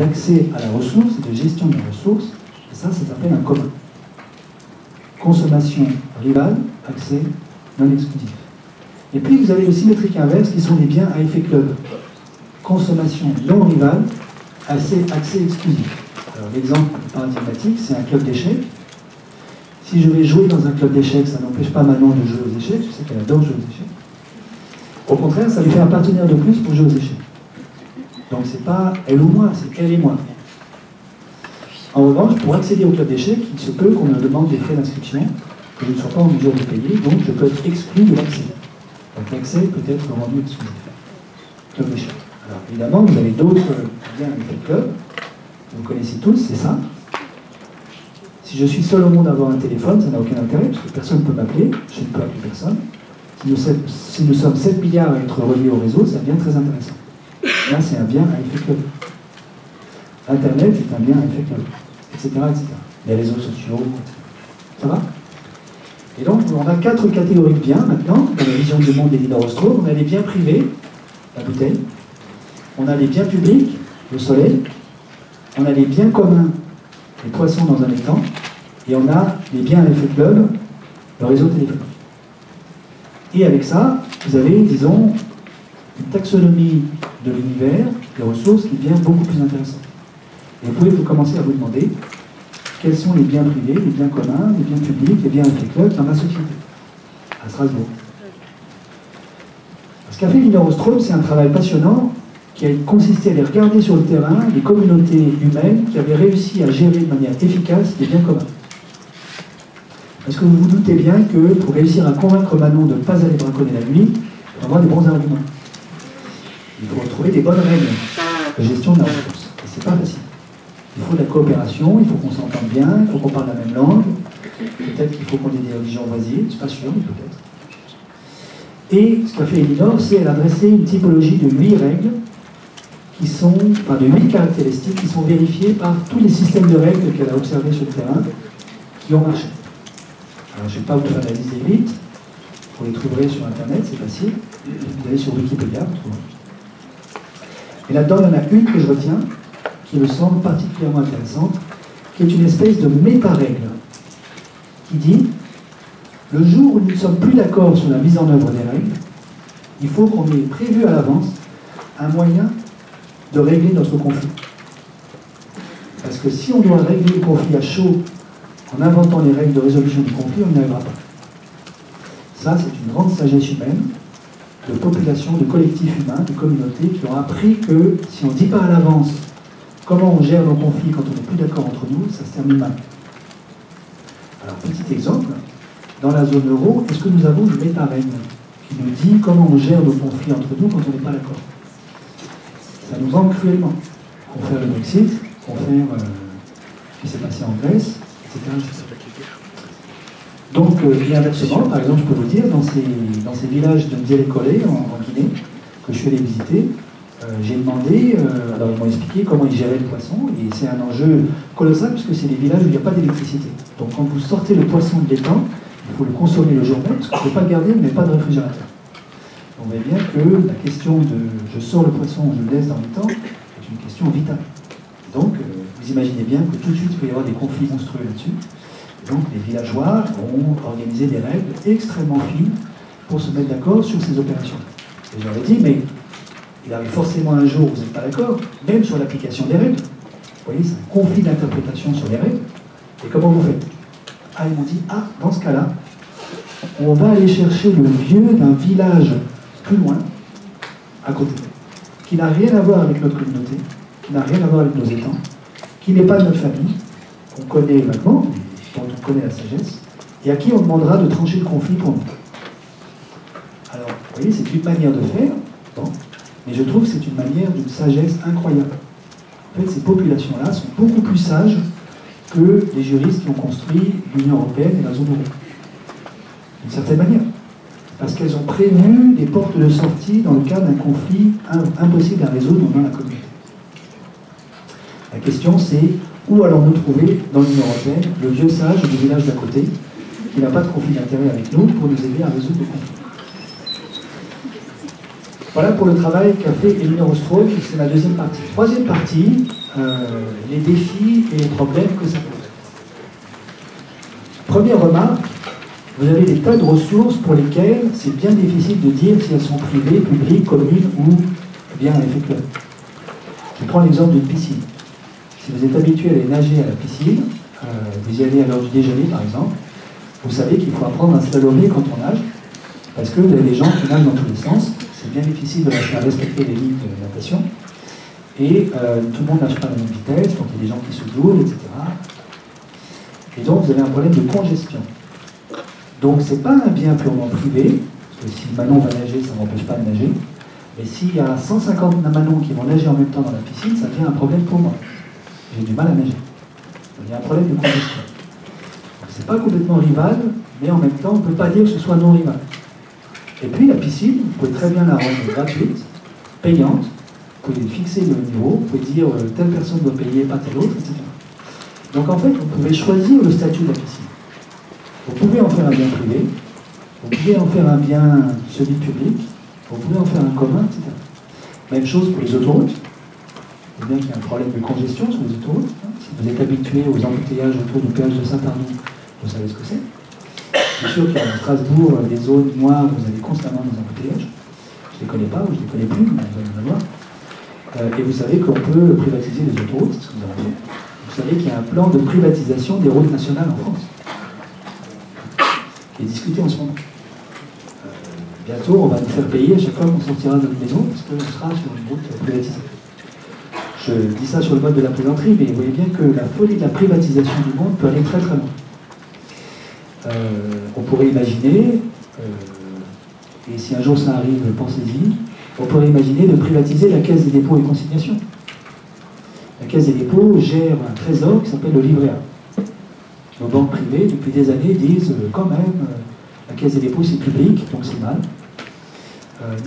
d'accès à la ressource et de gestion de la ressource, et ça s'appelle un commun. Consommation rivale, accès non exclusif. Et puis vous avez le symétrique inverse qui sont les biens à effet club. Consommation non rivale, accès exclusif. Alors l'exemple paradigmatique, c'est un club d'échecs. Si je vais jouer dans un club d'échecs, ça n'empêche pas Manon de jouer aux échecs, je sais qu'elle adore jouer aux échecs. Au contraire, ça lui fait un partenaire de plus pour jouer aux échecs. Donc c'est pas elle ou moi, c'est elle et moi. En revanche, pour accéder au club d'échecs, il se peut qu'on me demande des frais d'inscription que je ne sois pas en mesure de payer, donc je peux être exclu de l'accès. Donc l'accès peut être rendu exclusif. Club d'échecs. Alors évidemment, vous avez d'autres biens avec le club, vous connaissez tous, c'est ça. Si je suis seul au monde à avoir un téléphone, ça n'a aucun intérêt, parce que personne ne peut m'appeler, je ne peux appeler personne. Si nous sommes 7 milliards à être reliés au réseau, ça devient très intéressant. Là, c'est un bien à effet club. Internet est un bien à effet club, etc., etc. Les réseaux sociaux, etc. Ça va? Et donc, on a 4 catégories de biens maintenant, dans la vision du monde d'Elinor Ostrom. On a les biens privés, la bouteille. On a les biens publics, le soleil. On a les biens communs, les poissons dans un étang. Et on a les biens à effet club, le réseau téléphonique. Et avec ça, vous avez, disons, une taxonomie de l'univers, des ressources, qui devient beaucoup plus intéressante. Et vous pouvez commencer à vous demander quels sont les biens privés, les biens communs, les biens publics, les biens effet club dans ma société, à Strasbourg. Ce qu'a fait Elinor Ostrom, c'est un travail passionnant qui a consisté à aller regarder sur le terrain les communautés humaines qui avaient réussi à gérer de manière efficace les biens communs. Parce que vous vous doutez bien que pour réussir à convaincre Manon de ne pas aller braconner la nuit, il faut avoir des bons arguments. Il faut trouver des bonnes règles de gestion de la ressource. Et c'est pas facile. Il faut de la coopération, il faut qu'on s'entende bien, il faut qu'on parle la même langue. Peut-être qu'il faut qu'on ait des religions voisines, je ne suis pas sûr, mais peut-être. Et ce qu'a fait Elinor, c'est qu'elle a dressé une typologie de 8 règles qui sont, enfin de 8 caractéristiques qui sont vérifiées par tous les systèmes de règles qu'elle a observés sur le terrain qui ont marché. Alors je ne vais pas vous faire la liste des 8, vous les trouverez sur Internet, c'est facile. Vous allez sur Wikipédia, vous trouverez. Et là-dedans, il y en a une que je retiens, qui me semble particulièrement intéressante, qui est une espèce de méta-règle, qui dit, le jour où nous ne sommes plus d'accord sur la mise en œuvre des règles, il faut qu'on ait prévu à l'avance un moyen de régler notre conflit. Parce que si on doit régler le conflit à chaud en inventant les règles de résolution du conflit, on n'y arrivera pas. Ça, c'est une grande sagesse humaine, de population, de collectifs humains, de communautés qui ont appris que si on ne dit pas à l'avance comment on gère nos conflits quand on n'est plus d'accord entre nous, ça se termine mal. Alors, petit exemple, dans la zone euro, est-ce que nous avons une méta-règle qui nous dit comment on gère nos conflits entre nous quand on n'est pas d'accord? Ça nous manque cruellement. Confère le Brexit, confère ce qui s'est passé en Grèce, etc. Donc, et inversement, par exemple, je peux vous dire, dans ces villages de Ndiélékolé, en Guinée, que je suis allé visiter, j'ai demandé, alors ils m'ont expliqué comment ils géraient le poisson, et c'est un enjeu colossal, puisque c'est des villages où il n'y a pas d'électricité. Donc quand vous sortez le poisson de l'étang, il faut le consommer le jour même, parce qu'on ne peut pas le garder, mais pas de réfrigérateur. On voit bien que la question de je sors le poisson, je le laisse dans l'étang, est une question vitale. Donc, vous imaginez bien que tout de suite, il peut y avoir des conflits monstrueux là-dessus. Donc les villageois ont organisé des règles extrêmement fines pour se mettre d'accord sur ces opérations. Et j'aurais dit, mais il arrive forcément un jour où vous n'êtes pas d'accord, même sur l'application des règles. Vous voyez, c'est un conflit d'interprétation sur les règles. Et comment vous faites? Ah, ils m'ont dit, ah, dans ce cas-là, on va aller chercher le vieux d'un village plus loin, à côté, qui n'a rien à voir avec notre communauté, qui n'a rien à voir avec nos étangs, qui n'est pas de notre famille, qu'on connaît vaguement, dont on connaît la sagesse, et à qui on demandera de trancher le conflit pour nous. Alors, vous voyez, c'est une manière de faire, bon, mais je trouve que c'est une manière d'une sagesse incroyable. En fait, ces populations-là sont beaucoup plus sages que les juristes qui ont construit l'Union européenne et la zone euro. D'une certaine manière. Parce qu'elles ont prévu des portes de sortie dans le cas d'un conflit impossible à résoudre dans la communauté. La question, c'est où allons-nous trouver dans l'Union européenne le vieux sage du village d'à côté, qui n'a pas de conflit d'intérêt avec nous, pour nous aider à résoudre le conflit. Voilà pour le travail qu'a fait Elinor Ostrom, c'est la deuxième partie. Troisième partie, les défis et les problèmes que ça pose. Première remarque, vous avez des tas de ressources pour lesquelles c'est bien difficile de dire si elles sont privées, publiques, communes ou bien à effet club. Je prends l'exemple d'une piscine. Si vous êtes habitué à aller nager à la piscine, vous y allez à l'heure du déjeuner par exemple, vous savez qu'il faut apprendre à slalomer quand on nage, parce que vous avez des gens qui nagent dans tous les sens, c'est bien difficile de faire respecter les lignes de natation, et tout le monde nage pas à la même vitesse, donc il y a des gens qui se doublent, etc. Et donc vous avez un problème de congestion. Donc c'est pas un bien purement privé, parce que si Manon va nager, ça ne m'empêche pas de nager, mais s'il y a 150 Manon qui vont nager en même temps dans la piscine, ça devient un problème pour moi. J'ai du mal à nager. Il y a un problème de congestion. C'est pas complètement rival, mais en même temps, on ne peut pas dire que ce soit non rival. Et puis la piscine, vous pouvez très bien la rendre gratuite, payante, vous pouvez fixer le niveau, vous pouvez dire telle personne doit payer, pas telle autre, etc. Donc en fait, vous pouvez choisir le statut de la piscine. Vous pouvez en faire un bien privé, vous pouvez en faire un bien semi-public, vous pouvez en faire un commun, etc. Même chose pour les autoroutes. Vous voyez bien qu'il y a un problème de congestion sur les autoroutes. Si vous êtes habitué aux embouteillages autour du péage de Saint-Arnaud, vous savez ce que c'est. C'est sûr qu'il y a à Strasbourg des zones noires où vous avez constamment des embouteillages. Je ne les connais pas, ou je ne les connais plus, mais vous allez en avoir. Et vous savez qu'on peut privatiser les autoroutes, c'est ce que nous avons fait. Vous savez qu'il y a un plan de privatisation des routes nationales en France, qui est discuté en ce moment. Bientôt, on va nous faire payer à chaque fois qu'on sortira de notre maison, parce qu'on sera sur une route privatisée. Je dis ça sur le mode de la plaisanterie, mais vous voyez bien que la folie de la privatisation du monde peut aller très très loin. On pourrait imaginer, et si un jour ça arrive, pensez-y, on pourrait imaginer de privatiser la Caisse des dépôts et consignations. La Caisse des dépôts gère un trésor qui s'appelle le livret A. Nos banques privées, depuis des années, disent quand même, la Caisse des dépôts c'est public, donc c'est mal.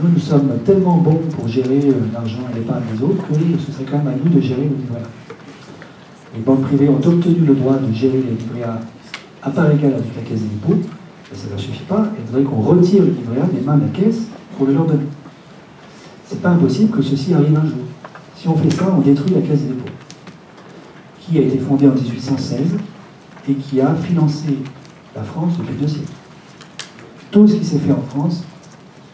Nous sommes tellement bons pour gérer l'argent et l'épargne des autres que ce serait quand même à nous de gérer le livret A. Les banques privées ont obtenu le droit de gérer les livrets A à part égale avec la Caisse des dépôts, mais ça ne suffit pas, il faudrait qu'on retire le livret A des mains de la Caisse pour le leur donner. C'est pas impossible que ceci arrive un jour. Si on fait ça, on détruit la Caisse des dépôts, qui a été fondée en 1816 et qui a financé la France depuis 2 siècles. Tout ce qui s'est fait en France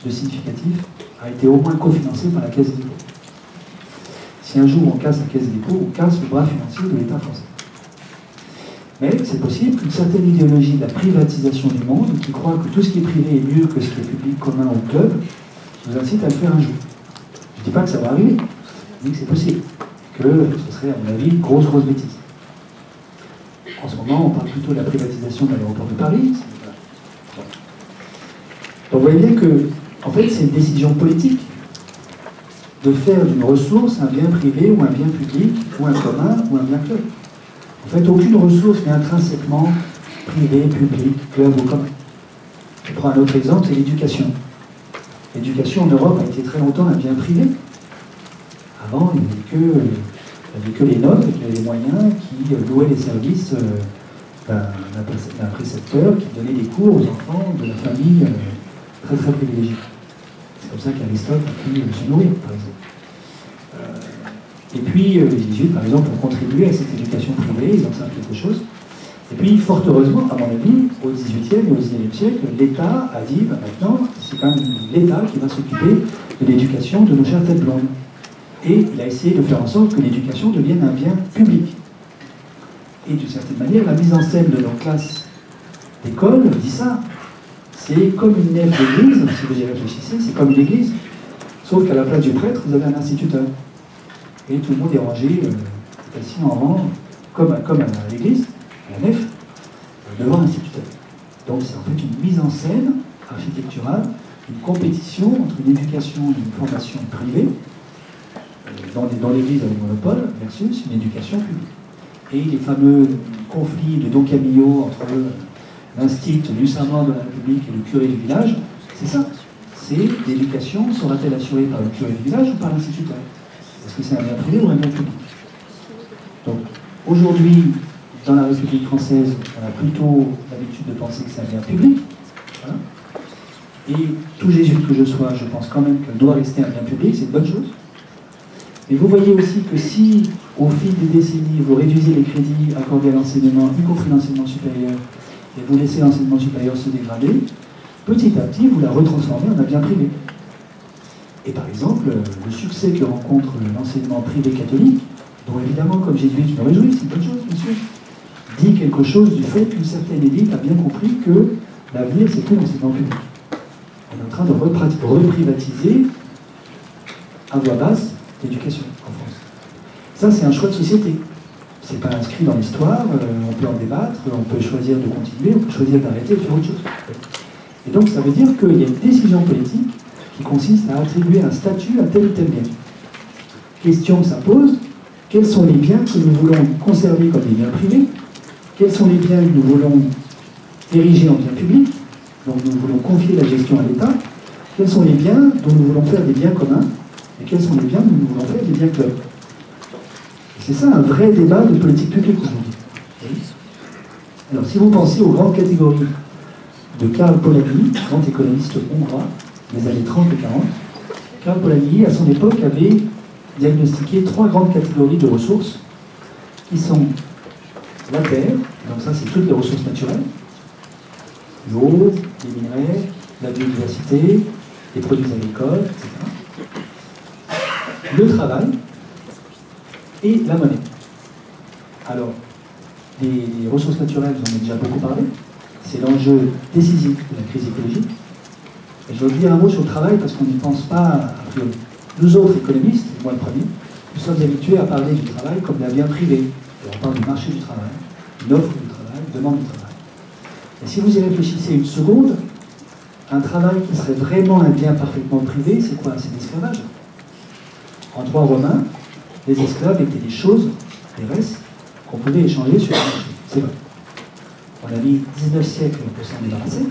de significatif a été au moins cofinancé par la Caisse des dépôts. Si un jour on casse la Caisse des dépôts, on casse le bras financier de l'État français. Mais c'est possible qu'une certaine idéologie de la privatisation du monde, qui croit que tout ce qui est privé est mieux que ce qui est public, commun ou club, nous incite à le faire un jour. Je ne dis pas que ça va arriver, je dis que c'est possible, que ce serait, à mon avis, une grosse bêtise. En ce moment, on parle plutôt de la privatisation de l'aéroport de Paris. Donc vous voyez bien que, en fait, c'est une décision politique de faire d'une ressource un bien privé ou un bien public, ou un commun ou un bien club. En fait, aucune ressource n'est intrinsèquement privée, publique, club ou commun. Je prends un autre exemple, c'est l'éducation. L'éducation en Europe a été très longtemps un bien privé. Avant, il n'y avait que les nobles, qui avaient les moyens, qui louaient les services d'un précepteur, qui donnait des cours aux enfants de la famille très très privilégiée. C'est comme ça qu'Aristote a pu se nourrir, par exemple. Et puis, les Jésuites, par exemple, ont contribué à cette éducation privée, ils en savent quelque chose. Et puis, fort heureusement, à mon avis, au XVIIIe et au XIXe siècle, l'État a dit, maintenant, c'est quand même l'État qui va s'occuper de l'éducation de nos chères têtes blondes. Et il a essayé de faire en sorte que l'éducation devienne un bien public. Et d'une certaine manière, la mise en scène de nos classes d'école dit ça. C'est comme une nef d'église, si vous y réfléchissez, c'est comme une église. Sauf qu'à la place du prêtre, vous avez un instituteur. Et tout le monde est rangé, assis en rang, comme à l'église, à la nef, devant l'instituteur. Donc c'est en fait une mise en scène architecturale, une compétition entre une éducation et une formation privée, dans l'église avec monopole, versus une éducation publique. Et les fameux conflits de Don Camillo entre l'instit du serment de la République et le curé du village, c'est ça. C'est l'éducation sera-t-elle assurée par le curé du village ou par l'instituteur? Est-ce que c'est un bien privé ou un bien public? Donc, aujourd'hui, dans la République française, on a plutôt l'habitude de penser que c'est un bien public. Hein, Et tout jésuite que je sois, je pense quand même qu'elle doit rester un bien public, c'est une bonne chose. Mais vous voyez aussi que si, au fil des décennies, vous réduisez les crédits accordés à l'enseignement, y compris l'enseignement supérieur, et vous laissez l'enseignement supérieur se dégrader, petit à petit, vous la retransformez en un bien privé. Et par exemple, le succès que rencontre l'enseignement privé catholique, dont évidemment, comme jésuite, je me réjouis, c'est une bonne chose, bien sûr, dit quelque chose du fait qu'une certaine élite a bien compris que l'avenir, c'est que l'enseignement public. On est en train de reprivatiser à voix basse l'éducation en France. Ça, c'est un choix de société. C'est pas inscrit dans l'histoire, on peut en débattre, on peut choisir de continuer, on peut choisir d'arrêter et de faire autre chose. Et donc, ça veut dire qu'il y a une décision politique qui consiste à attribuer un statut à tel ou tel bien. Question que ça pose, quels sont les biens que nous voulons conserver comme des biens privés? Quels sont les biens que nous voulons ériger en biens publics, dont nous voulons confier la gestion à l'État? Quels sont les biens dont nous voulons faire des biens communs? Et quels sont les biens dont nous voulons faire des biens clubs? C'est ça un vrai débat de politique publique aujourd'hui. Alors si vous pensez aux grandes catégories de Karl Polanyi, grand économiste hongrois, des années 30 et 40, Karl Polanyi, à son époque, avait diagnostiqué 3 grandes catégories de ressources qui sont la terre, donc ça c'est toutes les ressources naturelles, l'eau, les minerais, la biodiversité, les produits agricoles, etc. Le travail et la monnaie. Alors, les ressources naturelles, j'en ai déjà beaucoup parlé, c'est l'enjeu décisif de la crise écologique. Et je veux dire un mot sur le travail parce qu'on n'y pense pas a priori. Nous autres économistes, et moi le premier, nous sommes habitués à parler du travail comme d'un bien privé. Et on parle du marché du travail, une offre du travail, une demande du travail. Et si vous y réfléchissez une seconde, un travail qui serait vraiment un bien parfaitement privé, c'est quoi? C'est l'esclavage. En droit romain, les esclaves étaient des choses, des restes, qu'on pouvait échanger sur le marché. C'est vrai. On a mis 19 siècles pour s'en débarrasser.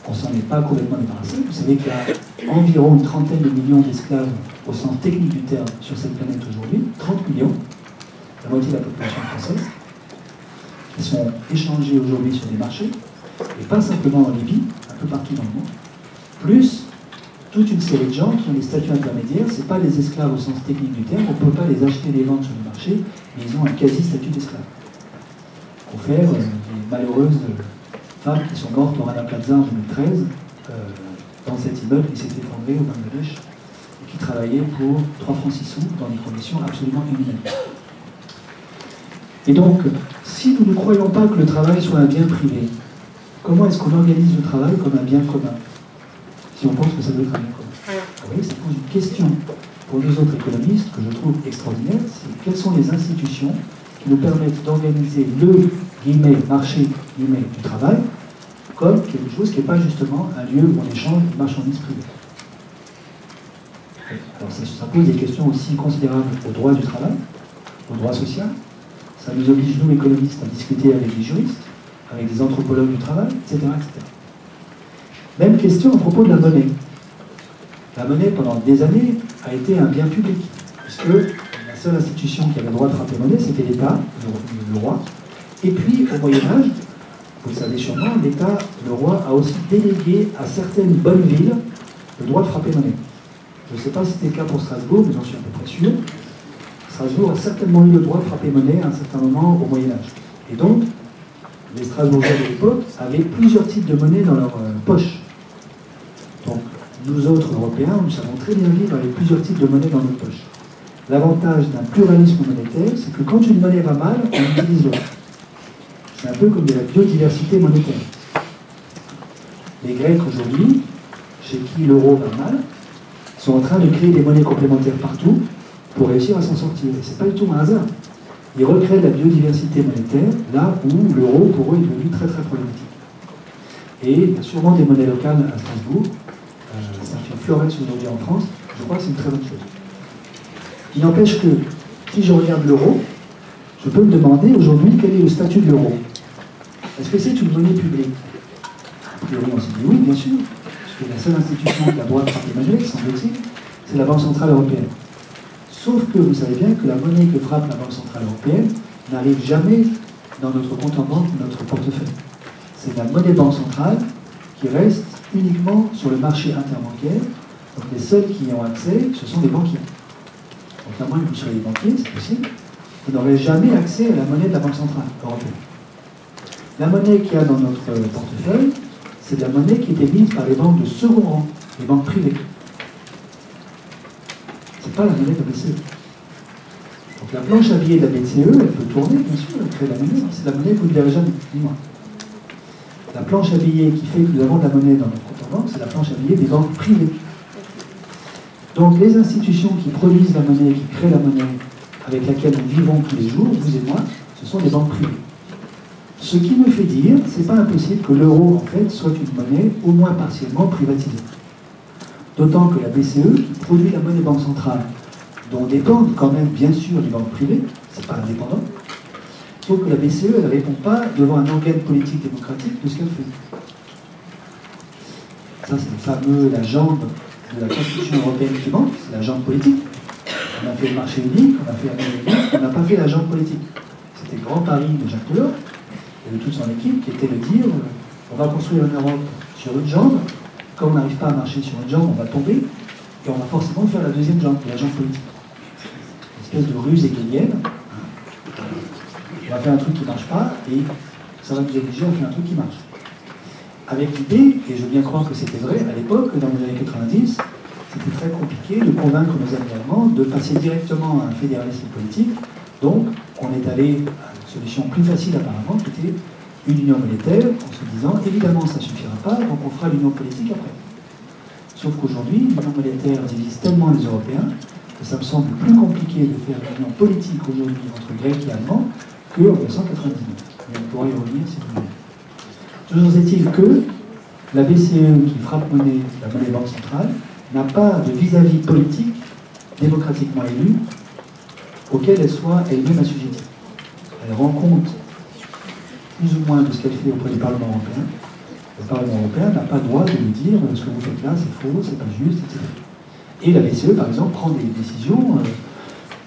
On s'en est pas complètement débarrassé. Vous savez qu'il y a environ une trentaine de millions d'esclaves au sens technique du terme sur cette planète aujourd'hui, 30 millions, la moitié de la population française, qui sont échangés aujourd'hui sur des marchés, et pas simplement en Libye, un peu partout dans le monde, plus toute une série de gens qui ont des statuts intermédiaires. Ce n'est pas des esclaves au sens technique du terme, on ne peut pas les acheter et les vendre sur le marché, mais ils ont un quasi-statut d'esclave. Confère les malheureuses femmes qui sont mortes au Rana Plaza en 2013, dans cet immeuble qui s'est effondré au Bangladesh, et qui travaillaient pour 3 francs 6 sous dans des conditions absolument inhumaines. Et donc, si nous ne croyons pas que le travail soit un bien privé, comment est-ce qu'on organise le travail comme un bien commun? Si on pense que ça doit être un bien commun. Vous voyez, ça pose une question pour nous autres économistes que je trouve extraordinaire, c'est quelles sont les institutions qui nous permettent d'organiser le marché du travail comme quelque chose qui n'est pas justement un lieu où on échange une marchandise privée. Alors ça pose des questions aussi considérables au droit du travail, au droit social. Ça nous oblige, nous, économistes, à discuter avec des juristes, avec des anthropologues du travail, etc., etc. Même question à propos de la monnaie. La monnaie, pendant des années, a été un bien public, puisque la seule institution qui avait le droit de frapper monnaie, c'était l'État, le roi. Et puis, au Moyen-Âge, vous le savez sûrement, l'État, le roi, a aussi délégué à certaines bonnes villes le droit de frapper monnaie. Je ne sais pas si c'était le cas pour Strasbourg, mais j'en suis à peu près sûr. Strasbourg a certainement eu le droit de frapper monnaie à un certain moment au Moyen-Âge. Et donc, les Strasbourgeois de l'époque avaient plusieurs types de monnaie dans leur poche. Donc, nous autres Européens, nous savons très bien vivre avec plusieurs types de monnaie dans notre poche. L'avantage d'un pluralisme monétaire, c'est que quand une monnaie va mal, on utilise l'autre. C'est un peu comme de la biodiversité monétaire. Les Grecs aujourd'hui, chez qui l'euro va mal, sont en train de créer des monnaies complémentaires partout pour réussir à s'en sortir. Et ce n'est pas du tout un hasard. Ils recréent la biodiversité monétaire là où l'euro pour eux est devenu très très problématique. Et il y a sûrement des monnaies locales à Strasbourg. Ça fait florès aujourd'hui en France. Je crois que c'est une très bonne chose. Il n'empêche que si je regarde l'euro, je peux me demander aujourd'hui quel est le statut de l'euro. Est-ce que c'est une monnaie publique? A priori, on se dit oui, bien sûr. Parce que la seule institution qui a le droit de frapper monnaie, semble-t-il, c'est la Banque Centrale Européenne. Sauf que vous savez bien que la monnaie que frappe la Banque Centrale Européenne n'arrive jamais dans notre compte en banque ou notre portefeuille. C'est la monnaie banque centrale qui reste uniquement sur le marché interbancaire. Donc les seuls qui y ont accès, ce sont les banquiers. Donc à moins que vous soyez banquier, c'est possible, vous n'aurez jamais accès à la monnaie de la Banque centrale européenne. La monnaie qu'il y a dans notre portefeuille, c'est de la monnaie qui est émise par les banques de second rang, les banques privées. Ce n'est pas la monnaie de la BCE. Donc la planche à billets de la BCE, elle peut tourner, bien sûr, elle crée la monnaie, c'est la monnaie que vous ne verrez jamais, dis-moi. La planche à billets qui fait que nous avons de la monnaie dans notre compte en banque, c'est la planche à billets des banques privées. Donc les institutions qui produisent la monnaie, qui créent la monnaie, avec laquelle nous vivons tous les jours, vous et moi, ce sont des banques privées. Ce qui me fait dire, c'est pas impossible que l'euro, en fait, soit une monnaie au moins partiellement privatisée. D'autant que la BCE, qui produit la monnaie banque centrale, dont dépendent quand même, bien sûr, les banques privées, c'est pas indépendant, sauf que la BCE, elle ne répond pas devant un organe politique démocratique de ce qu'elle fait. Ça, c'est le fameux, la jambe de la Constitution européenne qui manque, c'est la jambe politique. On a fait le marché unique, on a fait la monnaie unique, on n'a pas fait la jambe politique. C'était le grand pari de Jacques Delors et de toute son équipe qui était de dire on va construire une Europe sur une jambe, quand on n'arrive pas à marcher sur une jambe, on va tomber, et on va forcément faire la deuxième jambe, la jambe politique. Une espèce de ruse hegelienne. On va faire un truc qui ne marche pas, et ça va nous obliger à faire un truc qui marche. Avec l'idée, et je veux bien croire que c'était vrai, à l'époque, dans les années 90, c'était très compliqué de convaincre nos amis allemands de passer directement à un fédéralisme politique. Donc, on est allé à une solution plus facile apparemment, qui était une union monétaire, en se disant, évidemment, ça ne suffira pas, donc on fera l'union politique après. Sauf qu'aujourd'hui, l'union monétaire divise tellement les Européens que ça me semble plus compliqué de faire une union politique aujourd'hui entre Grecs et Allemands qu'en 1999. Mais on pourra y revenir si vous voulez. Toujours est-il que la BCE, qui frappe monnaie, la monnaie banque centrale, n'a pas de vis-à-vis politique démocratiquement élu auquel elle soit elle-même assujettie. Elle rend compte plus ou moins de ce qu'elle fait auprès du Parlement européen. Le Parlement européen n'a pas le droit de lui dire ce que vous faites là, c'est faux, c'est pas juste, etc. Et la BCE, par exemple, prend des décisions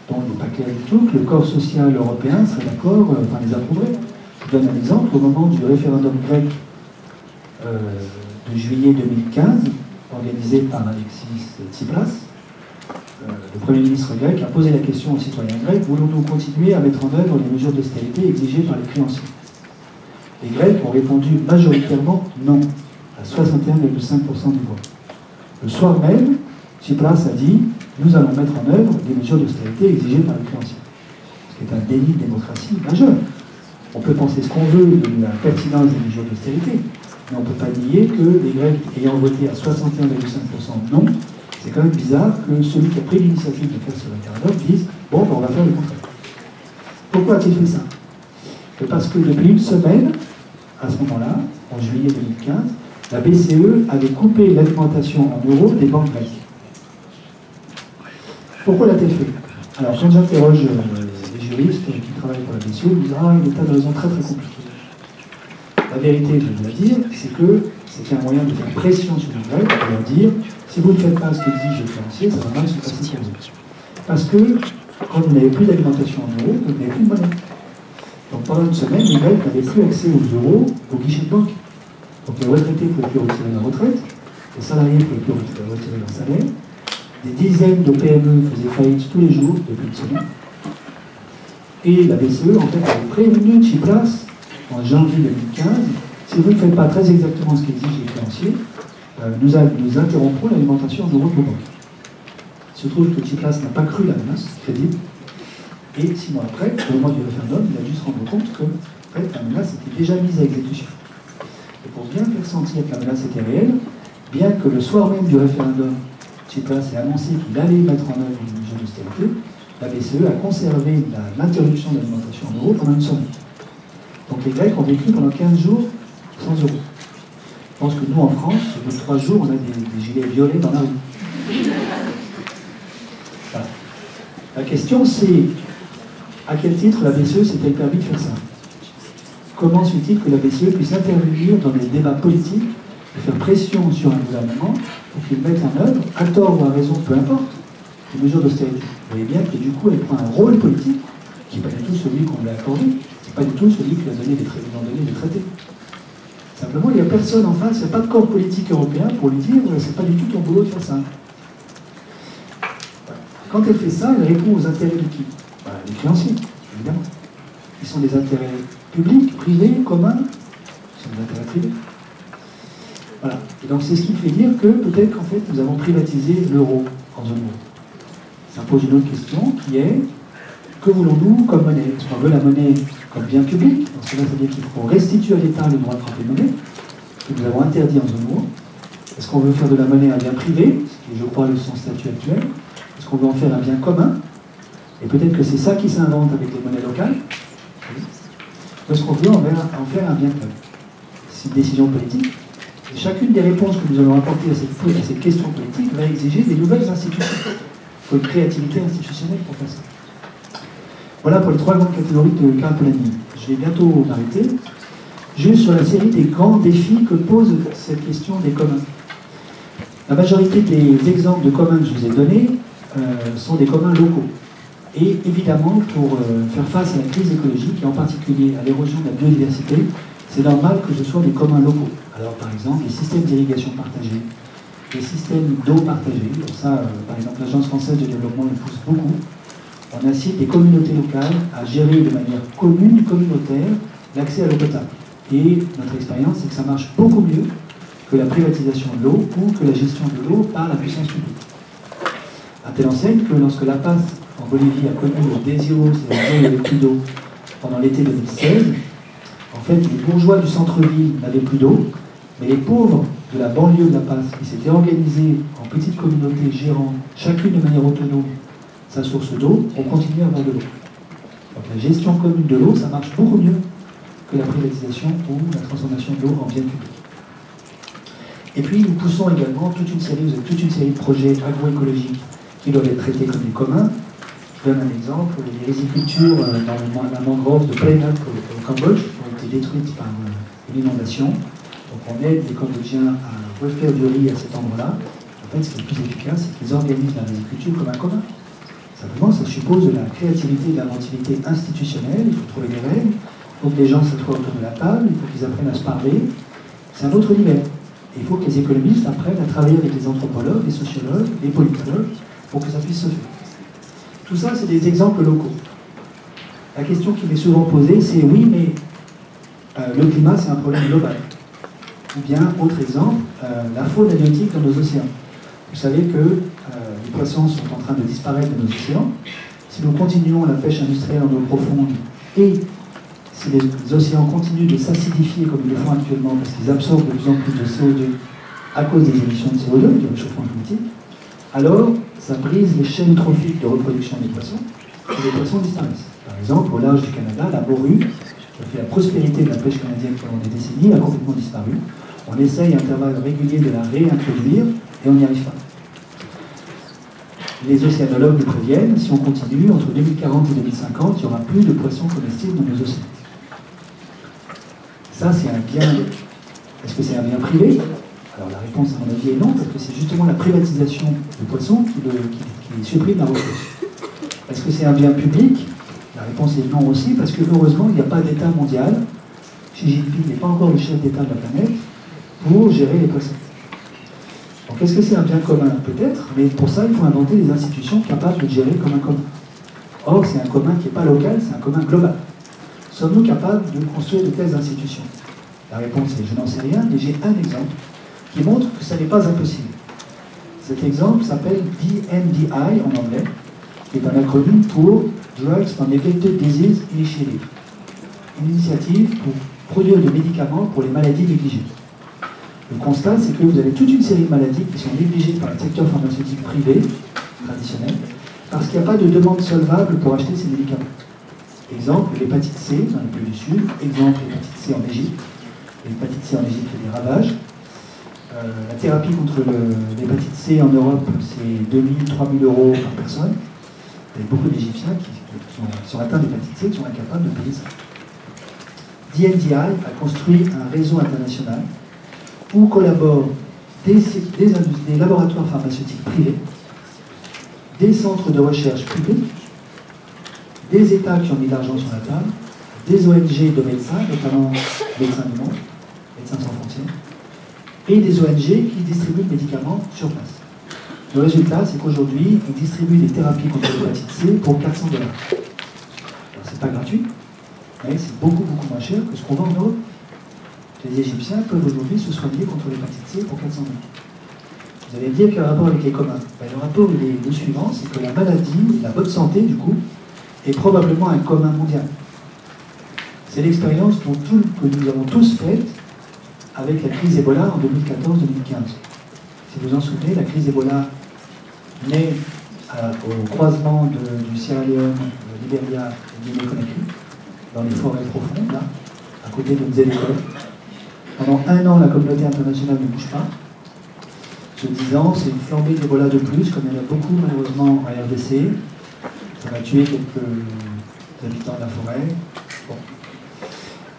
dont il n'est pas clair du tout que le corps social européen serait d'accord, enfin les approuverait. Je donne un exemple, au moment du référendum grec de juillet 2015, organisé par Alexis Tsipras, le Premier ministre grec a posé la question aux citoyens grecs, voulons-nous continuer à mettre en œuvre les mesures d'austérité exigées par les créanciers? Les Grecs ont répondu majoritairement non, à 61,5% des voix. Le soir même, Tsipras a dit, nous allons mettre en œuvre les mesures d'austérité exigées par les créanciers. Ce qui est un déni de démocratie majeur. On peut penser ce qu'on veut de la pertinence des mesures d'austérité, mais on ne peut pas nier que les Grecs ayant voté à 61,5% non, c'est quand même bizarre que celui qui a pris l'initiative de faire ce référendum dise bon, ben, on va faire le contraire. Pourquoi a-t-il fait ça? Parce que depuis une semaine, à ce moment-là, en juillet 2015, la BCE avait coupé l'alimentation en euros des banques grecques. Pourquoi l'a-t-elle fait? Alors, quand j'interroge les juristes qui travaillent pour la BCE, ils disent ah, il y a des tas de raisons très très compliquées. La vérité, je vais vous la dire, c'est que c'était un moyen de faire pression sur les Grecs, de leur dire si vous ne faites pas ce que dit le créancier, ça va mal se passer pour vous. Parce que quand vous n'avez plus d'alimentation en euros, vous n'avez plus de monnaie. Donc pendant une semaine, les Grecs n'avaient plus accès aux euros au guichet de banque. Donc les retraités ne pouvaient plus retirer leur retraite, les salariés ne pouvaient plus retirer leur salaire, des dizaines de PME faisaient faillite tous les jours depuis une semaine. Et la BCE, en fait, avait prévenu Tsipras en janvier 2015, si vous ne faites pas très exactement ce qu'exigent les créanciers, nous interromprons l'alimentation en euros de vos banques. Il se trouve que Tsipras n'a pas cru la menace crédible, et 6 mois après, au moment du référendum, il a dû se rendre compte que en fait, la menace était déjà mise à exécution. Et pour bien faire sentir que la menace était réelle, bien que le soir même du référendum, Tsipras ait annoncé qu'il allait mettre en œuvre une mesure d'austérité, la BCE a conservé l'interruption de l'alimentation en euros pendant une semaine. Donc les Grecs ont vécu pendant 15 jours sans euros. Je pense que nous, en France, au bout de 3 jours, on a des gilets violets dans la rue. Voilà. La question, c'est à quel titre la BCE s'est-elle permis de faire ça? Comment se fait-il que la BCE puisse intervenir dans les débats politiques et faire pression sur un gouvernement pour qu'il mette en œuvre, à tort ou à raison, peu importe, les mesures d'austérité? Vous voyez bien que du coup, elle prend un rôle politique qui n'est pas du tout celui qu'on lui a accordé, c'est pas du tout celui qui lui a donné les traités. Simplement, il n'y a personne en face, il n'y a pas de corps politique européen pour lui dire c'est pas du tout ton boulot de faire ça. Quand elle fait ça, elle répond aux intérêts de qui? Les créanciers, évidemment. Ils sont des intérêts publics, privés, communs. Ils sont des intérêts privés. Voilà. Et donc c'est ce qui fait dire que peut-être qu'en fait nous avons privatisé l'euro en zone euro. Ça pose une autre question qui est que voulons-nous comme monnaie? Est-ce qu'on veut la monnaie comme bien public? Dans ce cas-là, ça veut dire qu'il faut restituer à l'État le droit de frapper monnaie, que nous avons interdit en zone euro. Est-ce qu'on veut faire de la monnaie un bien privé, ce qui est, je crois, son statut actuel? Est-ce qu'on veut en faire un bien commun? Et peut-être que c'est ça qui s'invente avec les monnaies locales. Ou est-ce qu'on veut en faire un bien commun? C'est une décision politique. Et chacune des réponses que nous allons apporter à cette question politique va exiger des nouvelles institutions. Il faut une créativité institutionnelle pour faire ça. Voilà pour les trois grandes catégories de Karl Polanyi. Je vais bientôt m'arrêter. Juste sur la série des grands défis que pose cette question des communs. La majorité des exemples de communs que je vous ai donnés sont des communs locaux. Et évidemment, pour faire face à la crise écologique, et en particulier à l'érosion de la biodiversité, c'est normal que ce soit des communs locaux. Alors par exemple, les systèmes d'irrigation partagés, les systèmes d'eau partagés, ça, par exemple, l'Agence française de développement le pousse beaucoup. On incite les communautés locales à gérer de manière commune, communautaire, l'accès à l'eau potable. Et notre expérience, c'est que ça marche beaucoup mieux que la privatisation de l'eau ou que la gestion de l'eau par la puissance publique. À telle enseigne que lorsque la PAS en Bolivie a connu le désiro, c'est-à-dire il n'y avait plus d'eau, pendant l'été 2016, en fait, les bourgeois du centre-ville n'avaient plus d'eau, mais les pauvres de la banlieue de la PAS, qui s'étaient organisés en petites communautés gérant chacune de manière autonome sa source d'eau, ont continué à avoir de l'eau. Donc la gestion commune de l'eau, ça marche beaucoup mieux que la privatisation ou la transformation de l'eau en bien public. Et puis nous poussons également toute une série de projets agroécologiques qui doivent être traités comme des communs. Je donne un exemple, les rizicultures dans la mangrove de Prenap au Cambodge ont été détruites par une inondation. Donc on aide les Cambodgiens à refaire du riz à cet endroit-là. En fait, ce qui est le plus efficace, c'est qu'ils organisent la riziculture comme un commun. Simplement, ça suppose de la créativité et de l'inventivité institutionnelle. Il faut trouver des règles, il faut que les gens s'assoient autour de la table, il faut qu'ils apprennent à se parler. C'est un autre univers. Et il faut que les économistes apprennent à travailler avec les anthropologues, les sociologues, les politologues, pour que ça puisse se faire. Tout ça, c'est des exemples locaux. La question qui m'est souvent posée, c'est oui, mais le climat, c'est un problème global. Ou bien, autre exemple, la faune halieutique dans nos océans. Vous savez que les poissons sont en train de disparaître de nos océans. Si nous continuons la pêche industrielle en eau profonde et si les océans continuent de s'acidifier comme ils le font actuellement parce qu'ils absorbent de plus en plus de CO2 à cause des émissions de CO2, du réchauffement climatique, alors ça brise les chaînes trophiques de reproduction des poissons et les poissons disparaissent. Par exemple, au large du Canada, la morue, qui a fait la prospérité de la pêche canadienne pendant des décennies, a complètement disparu. On essaye à intervalles réguliers de la réintroduire et on n'y arrive pas. Les océanologues nous préviennent, si on continue, entre 2040 et 2050, il n'y aura plus de poissons comestibles dans nos océans. Ça, c'est un bien. Est-ce que c'est un bien privé? Alors la réponse, à mon avis, est non, parce que c'est justement la privatisation du poisson qui supprime la ressource. Est-ce que c'est un bien public? La réponse est non aussi, parce que heureusement, il n'y a pas d'État mondial. Xi Jinping n'est pas encore le chef d'État de la planète pour gérer les poissons. Donc est-ce que c'est un bien commun? Peut-être, mais pour ça, il faut inventer des institutions capables de gérer comme un commun. Or, c'est un commun qui n'est pas local, c'est un commun global. Sommes-nous capables de construire de telles institutions? La réponse est je n'en sais rien, mais j'ai un exemple qui montre que ça n'est pas impossible. Cet exemple s'appelle DMDI en anglais, qui est un acronyme pour Drugs for Neglected Disease Initiative. Une initiative pour produire des médicaments pour les maladies négligées. Le constat, c'est que vous avez toute une série de maladies qui sont négligées par le secteur pharmaceutique privé, traditionnel, parce qu'il n'y a pas de demande solvable pour acheter ces médicaments. Exemple, l'hépatite C dans les pays du Sud, exemple, l'hépatite C en Égypte. L'hépatite C en Égypte fait des ravages. La thérapie contre l'hépatite C en Europe, c'est 2 000, 3 000 euros par personne. Il y a beaucoup d'Égyptiens qui sont atteints d'hépatite C qui sont incapables de payer ça. DNDi a construit un réseau international où collaborent des laboratoires pharmaceutiques privés, des centres de recherche publics, des États qui ont mis de l'argent sur la table, des ONG de médecins, notamment Médecins du Monde, Médecins sans frontières, et des ONG qui distribuent le médicament sur place. Le résultat, c'est qu'aujourd'hui, ils distribuent des thérapies contre l'hépatite C pour 400 $. Alors, c'est pas gratuit, mais c'est beaucoup moins cher que ce qu'on vend en Europe. Les Égyptiens peuvent aujourd'hui se soigner contre l'hépatite C pour 400 $. Vous allez me dire qu'il y a un rapport avec les communs. Ben, le rapport il est le suivant, c'est que la maladie, la bonne santé, du coup, est probablement un commun mondial. C'est l'expérience que nous avons tous faite avec la crise Ebola en 2014-2015. Si vous vous en souvenez, la crise Ebola naît au croisement du Sierra Leone, de Libéria et de Guinée-Conakry, dans les forêts profondes, là, à côté de Nzélékole. Pendant un an, la communauté internationale ne bouge pas, se disant c'est une flambée d'Ebola de plus, comme il y en a beaucoup malheureusement en RDC. Ça va tuer quelques habitants de la forêt. Bon.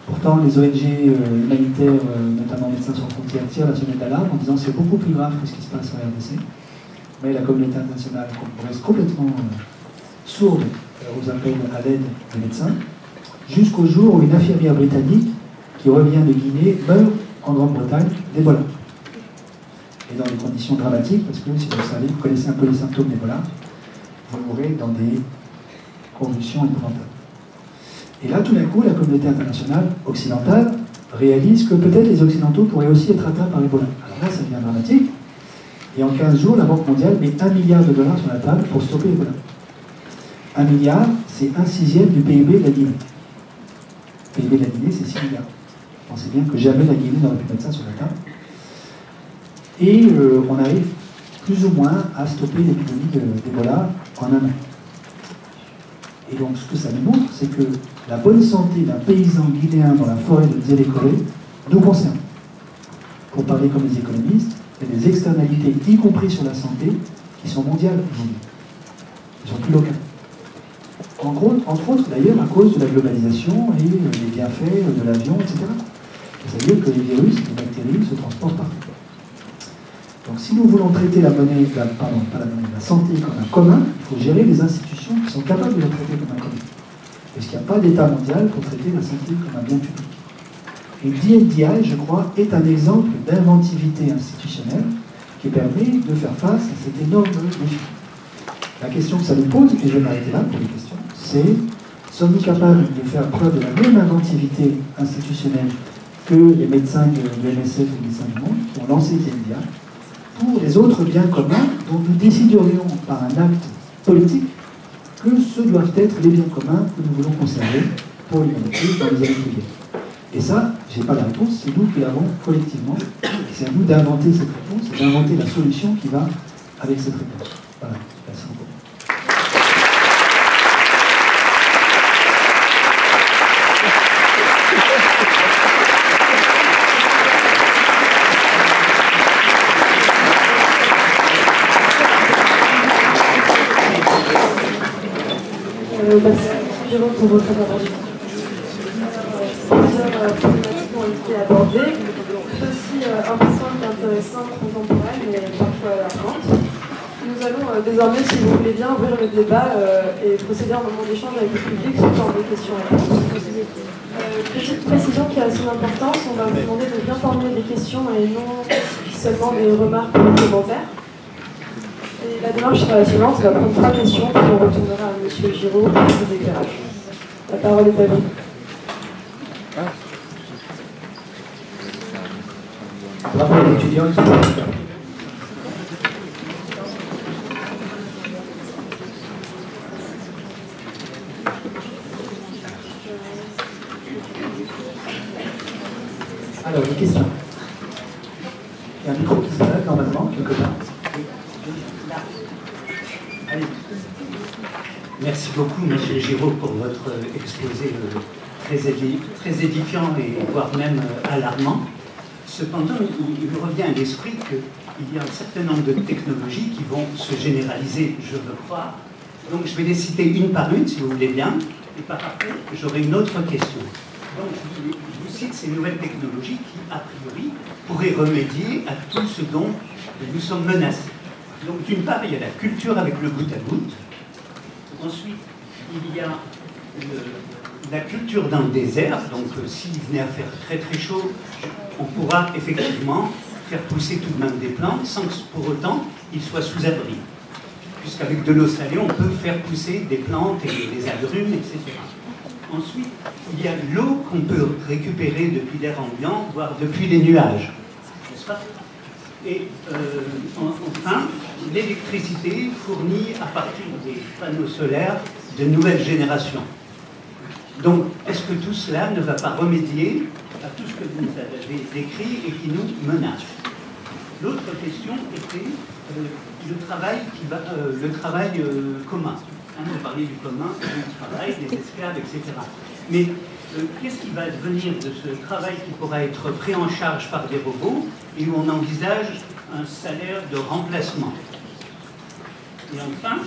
Pourtant, les ONG humanitaires, notamment Médecins sans frontières, tirent la sonnette d'alarme en disant c'est beaucoup plus grave que ce qui se passe en RDC. Mais la communauté internationale reste complètement sourde aux appels à l'aide des médecins, jusqu'au jour où une infirmière britannique qui revient de Guinée meurt en Grande-Bretagne d'Ebola. Et dans des conditions dramatiques, parce que si vous le savez, vous connaissez un peu les symptômes d'Ebola, vous mourrez dans des convulsions épouvantables. Et là, tout d'un coup, la communauté internationale occidentale réalise que peut-être les Occidentaux pourraient aussi être atteints par Ebola. Alors là, ça devient dramatique. Et en 15 jours, la Banque mondiale met $1 milliard sur la table pour stopper Ebola. 1 milliard, c'est 1/6 du PIB de la Guinée. Le PIB de la Guinée, c'est 6 milliards. Pensez bien que jamais la Guinée n'aurait pu mettre ça sur la table. Et on arrive plus ou moins à stopper l'épidémie d'Ebola en un an. Et donc, ce que ça nous montre, c'est que la bonne santé d'un paysan guinéen dans la forêt de Nzélékole nous concerne. Pour parler comme les économistes, il y a des externalités, y compris sur la santé, qui sont mondiales aujourd'hui. Ils ne sont plus locales. Entre autres, d'ailleurs, à cause de la globalisation et des bienfaits de l'avion, etc. C'est-à-dire que les virus, les bactéries se transportent partout. Donc, si nous voulons traiter la santé comme un commun, il faut gérer les institutions qui sont capables de la traiter comme un commun. Parce qu'il n'y a pas d'État mondial pour traiter la santé comme un bien public. Et DNDi, je crois, est un exemple d'inventivité institutionnelle qui permet de faire face à cet énorme défi. La question que ça nous pose, et je vais m'arrêter là pour les questions, c'est sommes-nous capables de faire preuve de la même inventivité institutionnelle que les médecins de l'MSF et les médecins du monde qui ont lancé DNDi pour les autres biens communs dont nous déciderions par un acte politique que ce doivent être les biens communs que nous voulons conserver pour l'humanité dans les années qui viennent. Et ça, je n'ai pas la réponse, c'est nous qui l'avons collectivement. C'est à nous d'inventer cette réponse et d'inventer la solution qui va avec cette réponse. Voilà, merci beaucoup. Merci Jérôme pour votre intervention. Plusieurs problématiques ont été abordées, tout aussi importantes, intéressantes, contemporaines, mais parfois alarmantes. Nous allons désormais, si vous voulez bien, ouvrir le débat et procéder à un moment d'échange avec le public sous forme de questions-réponses. Petite précision qui a son importance, on va vous demander de bien formuler des questions et non seulement des remarques ou des commentaires. Et la démarche sera la suivante, on va prendre 3 questions, puis on retournera à M. Giraud pour ses éclairages. La parole est à vous. Bravo à l'étudiant qui Alors, des questions. Il y a un micro qui se balade normalement, quelque part. Allez. Merci beaucoup, M. Giraud, pour votre exposé très édifiant et voire même alarmant. Cependant, il me revient à l'esprit qu'il y a un certain nombre de technologies qui vont se généraliser, je veux croire. Donc je vais les citer une par une, si vous voulez bien, et par après, j'aurai une autre question. Donc je vous cite ces nouvelles technologies qui, a priori, pourraient remédier à tout ce dont nous sommes menacés. Donc d'une part, il y a la culture avec le goutte à goutte. Ensuite, il y a la culture dans le désert, donc s'il venait à faire très très chaud, on pourra effectivement faire pousser tout de même des plantes sans que pour autant ils soient sous abri. Puisqu'avec de l'eau salée, on peut faire pousser des plantes et des agrumes, etc. Ensuite, il y a l'eau qu'on peut récupérer depuis l'air ambiant, voire depuis les nuages, n'est-ce pas? Et enfin, l'électricité fournie à partir des panneaux solaires de nouvelle génération. Donc, est-ce que tout cela ne va pas remédier à tout ce que vous avez décrit et qui nous menace? L'autre question était le travail commun. Vous parlez du commun, du travail, des esclaves, etc. Mais qu'est-ce qui va devenir de ce travail qui pourra être pris en charge par des robots et où on envisage un salaire de remplacement? Et enfin,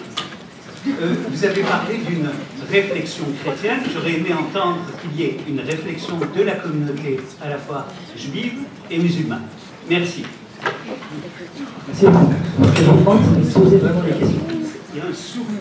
vous avez parlé d'une réflexion chrétienne. J'aurais aimé entendre qu'il y ait une réflexion de la communauté à la fois juive et musulmane. Merci. Merci beaucoup. Je vais reprendre et poser vraiment les questions. Il y a un souffle.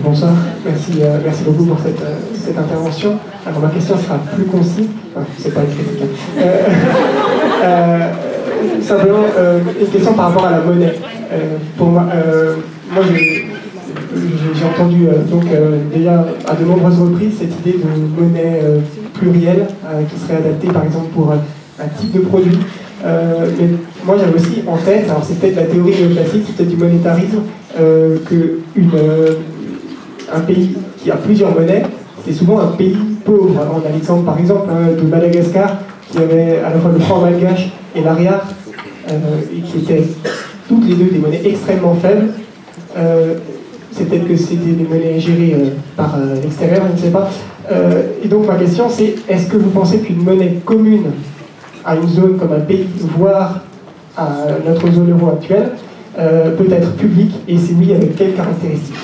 Bonsoir, merci beaucoup pour cette intervention. Alors ma question sera plus concise, enfin, c'est pas une critique. Simplement une question par rapport à la monnaie. Pour moi j'ai entendu déjà à de nombreuses reprises cette idée de monnaie plurielle qui serait adaptée par exemple pour un type de produit. Mais moi j'avais aussi en tête, alors c'est peut-être la théorie néoclassique, c'est peut-être du monétarisme, un pays qui a plusieurs monnaies, c'est souvent un pays pauvre. On a l'exemple par exemple de Madagascar qui avait à la fois le franc malgache et l'ariard, et qui étaient toutes les deux des monnaies extrêmement faibles. C'est peut-être que c'était des monnaies gérées par l'extérieur, je ne sais pas. Et donc ma question c'est, est-ce que vous pensez qu'une monnaie commune à une zone comme un pays, voire à notre zone euro actuelle, peut être publique, et c'est oui, avec quelles caractéristiques?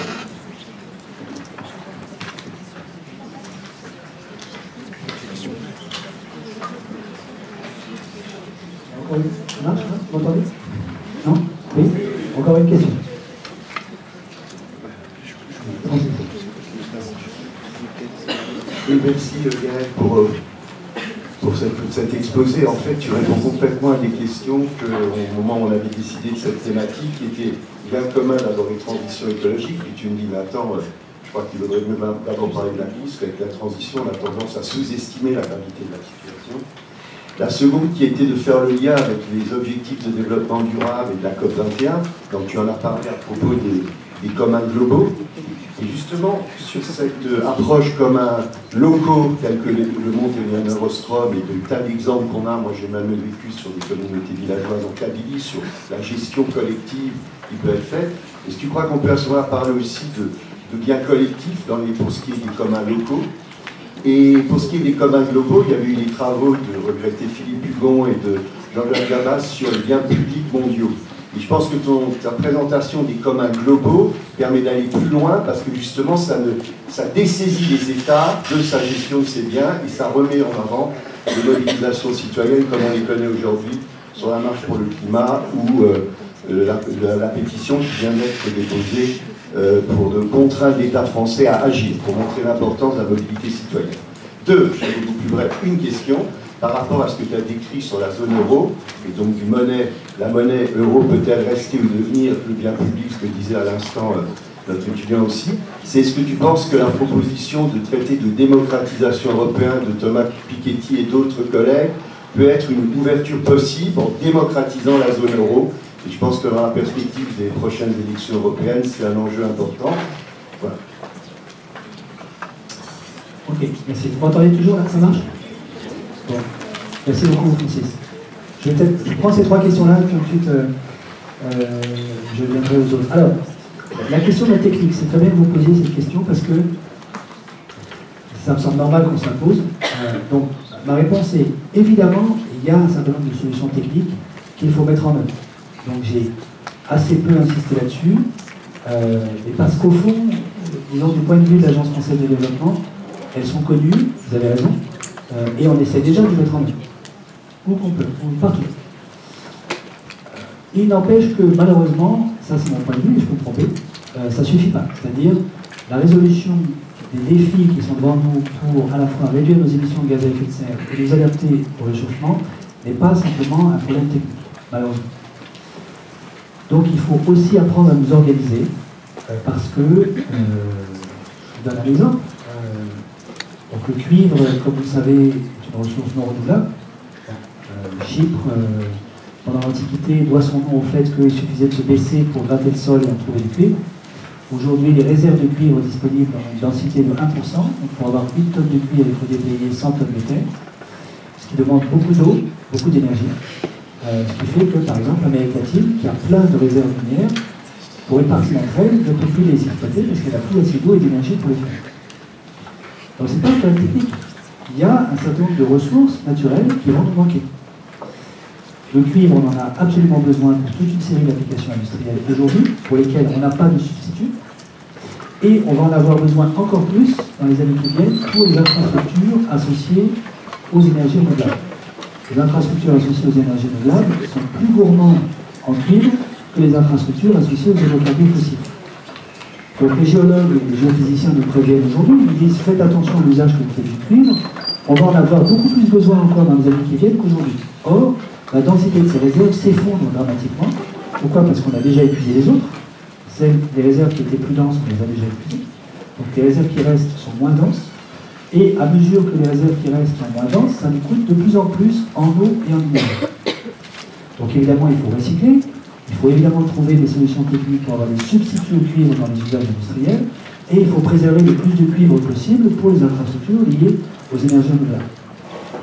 Ça marche, hein? Vous m'entendez? Non? Oui? Encore une question. Oui, merci Gaël pour cet exposé. En fait, tu réponds complètement à des questions qu'au moment où on avait décidé de cette thématique, qui était bien commun d'abord les transitions écologiques, et tu me dis, mais attends, je crois qu'il vaudrait mieux d'abord parler de la crise, qu'avec la transition, on a tendance à sous-estimer la gravité de la situation. La seconde qui était de faire le lien avec les objectifs de développement durable et de la COP21, donc tu en as parlé à propos des communs globaux, et justement sur cette approche communs locaux tels que le montre Eliane Rostrom et de tas d'exemples qu'on a, moi j'ai même vécu sur des communautés villageoises en Kabylie, sur la gestion collective qui peut être faite. Est-ce que tu crois qu'on peut à ce moment-là parler aussi de biens collectifs pour ce qui est des communs locaux? Et pour ce qui est des communs globaux, il y avait eu des travaux de regretté Philippe Hugon et de Jean-Jacques Gabas sur les biens publics mondiaux. Et je pense que ta présentation des communs globaux permet d'aller plus loin parce que justement ça dessaisit les États de sa gestion de ces biens et ça remet en avant des mobilisations citoyennes comme on les connaît aujourd'hui sur la marche pour le climat ou la pétition qui vient d'être déposée pour de contraindre l'État français à agir, pour montrer l'importance de la mobilité citoyenne. Deux, je vais beaucoup plus bref, une question par rapport à ce que tu as décrit sur la zone euro, et donc la monnaie euro peut-elle rester ou devenir le bien public, ce que disait à l'instant notre étudiant aussi, c'est est-ce que tu penses que la proposition de traité de démocratisation européen de Thomas Piketty et d'autres collègues peut être une ouverture possible en démocratisant la zone euro? Et je pense que dans la perspective des prochaines élections européennes, c'est un enjeu important. Voilà. Ok, merci. Vous m'entendez toujours là? Ça marche? Bon. Merci beaucoup, Francis. Je prends ces trois questions-là, puis ensuite je viendrai aux autres. Alors, la question de la technique, c'est très bien que vous posiez cette question parce que ça me semble normal qu'on se la pose. Donc, ma réponse est évidemment, il y a un certain nombre de solutions techniques qu'il faut mettre en œuvre. Donc j'ai assez peu insisté là-dessus, et parce qu'au fond, disons du point de vue de l'Agence française de développement, elles sont connues, vous avez raison, et on essaie déjà de les mettre en œuvre. Où qu'on peut, partout. Il n'empêche que malheureusement, ça c'est mon point de vue, et je peux me tromper, ça ne suffit pas. C'est-à-dire, la résolution des défis qui sont devant nous pour à la fois réduire nos émissions de gaz à effet de serre et nous adapter au réchauffement n'est pas simplement un problème technique, malheureusement. Donc il faut aussi apprendre à nous organiser, parce que, je vous donne un exemple, donc le cuivre, comme vous le savez, est une ressource non renouvelable. Chypre, pendant l'Antiquité, doit son nom au fait qu'il suffisait de se baisser pour gratter le sol et en trouver du cuivre. Aujourd'hui, les réserves de cuivre disponibles ont une densité de 1%, donc pour avoir 1 tonne de cuivre, il faut déblayer 100 tonnes de terre, ce qui demande beaucoup d'eau, beaucoup d'énergie. Ce qui fait que, par exemple, l'Amérique latine, qui a plein de réserves minières, pour une partie d'entre elles, ne peut plus les exploiter parce qu'elle n'a plus assez d'eau et d'énergie pour les faire. Donc c'est pas un problème technique. Il y a un certain nombre de ressources naturelles qui vont nous manquer. Le cuivre, on en a absolument besoin pour toute une série d'applications industrielles aujourd'hui, pour lesquelles on n'a pas de substitut. Et on va en avoir besoin encore plus dans les années qui viennent pour les infrastructures associées aux énergies renouvelables. Les infrastructures associées aux énergies renouvelables sont plus gourmandes en cuivre que les infrastructures associées aux hydrocarbures fossiles. Donc les géologues et les géophysiciens nous préviennent aujourd'hui, ils disent faites attention à l'usage que vous faites du cuivre, on va en avoir beaucoup plus besoin encore dans les années qui viennent qu'aujourd'hui. Or, la densité de ces réserves s'effondre dramatiquement. Pourquoi? Parce qu'on a déjà épuisé les autres. Les réserves qui étaient plus denses, on les a déjà épuisées. Donc les réserves qui restent sont moins denses. Et à mesure que les réserves qui restent sont moins denses, ça nous coûte de plus en plus en eau et en énergie. Donc évidemment, il faut recycler. Il faut évidemment trouver des solutions techniques pour avoir des substituts au cuivre dans les usages industriels. Et il faut préserver le plus de cuivre possible pour les infrastructures liées aux énergies renouvelables.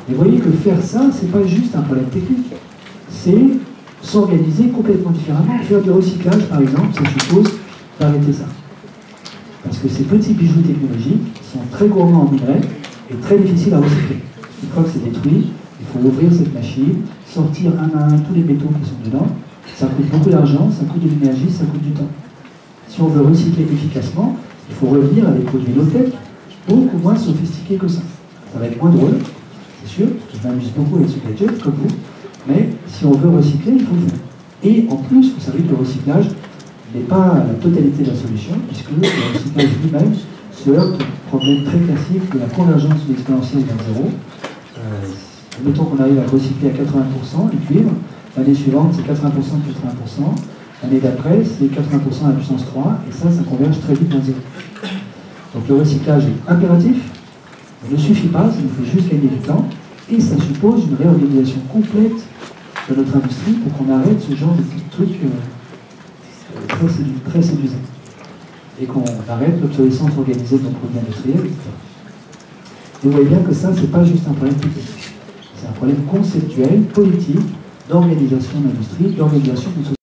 Et vous voyez que faire ça, ce n'est pas juste un problème technique. C'est s'organiser complètement différemment. Faire du recyclage, par exemple, ça suppose d'arrêter ça. Parce que ces petits bijoux technologiques sont très gourmands en minerais et très difficiles à recycler. Une fois que c'est détruit, il faut ouvrir cette machine, sortir un à un tous les métaux qui sont dedans. Ça coûte beaucoup d'argent, ça coûte de l'énergie, ça coûte du temps. Si on veut recycler efficacement, il faut revenir à des produits low-tech, beaucoup moins sophistiqués que ça. Ça va être moins drôle, c'est sûr, je m'amuse beaucoup avec ce gadget, comme vous, mais si on veut recycler, il faut le faire. Et en plus, vous savez que le recyclage n'est pas la totalité de la solution, puisque le recyclage lui-même se heurte au problème très classique de la convergence de l'exponentielle vers zéro. Mettons qu'on arrive à recycler à 80% du cuivre, l'année suivante c'est 80% plus 30%, l'année d'après c'est 80% à la puissance 3, et ça converge très vite vers zéro. Donc le recyclage est impératif, il ne suffit pas, ça nous fait juste gagner du temps, et ça suppose une réorganisation complète de notre industrie pour qu'on arrête ce genre de petits trucs très séduisants. Et qu'on arrête l'obsolescence organisée de nos produits industriels, etc. Et vous voyez bien que ça, c'est pas juste un problème technique. C'est un problème conceptuel, politique, d'organisation de l'industrie, d'organisation de notre société.